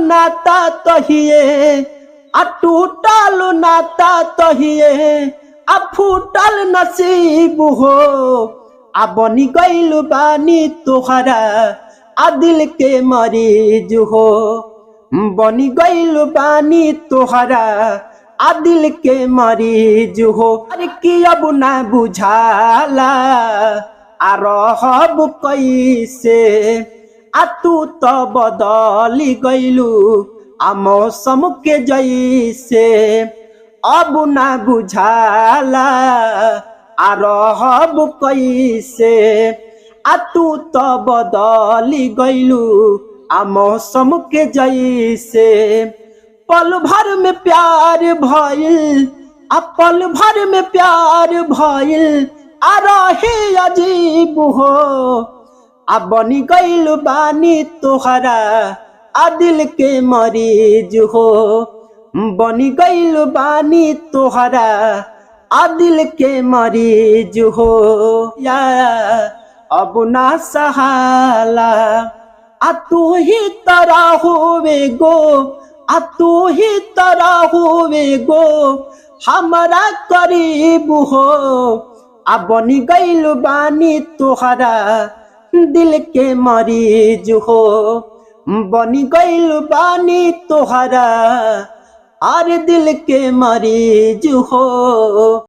नाता तहिए आ टूटल नाता तहिए आ फूटल नसीब हो आ बनी गइल बानी तोहरा आ दिल के मरीज हो बनी गइल बानी तोहरा आ दिल के मरीज हो अरे कि अब ना बुझाला आ रहब कैसे आ तू तो बदली गइलू आ मौसम के जैसे अब ना बुझाला आ रहब कैसे आ तू तो बदली गइलू आ मौसम के जैसे पल भर में प्यार भइल आ पल भर में प्यार भइल आ रहे अजीब हो आ बनी गइल बानी तोहरा आ दिल के मरीज हो बनी गइल बानी तोहरा आ दिल के मरीज हो या अब ना सहाला आ तू ही तरह होवे गो आ तू ही तरह होवे गो हमारा करीब हो आ बनी गइल बानी तोहरा दिल के मरीज हो बनी गइल बानी तोहरा आर दिल के मरीज हो।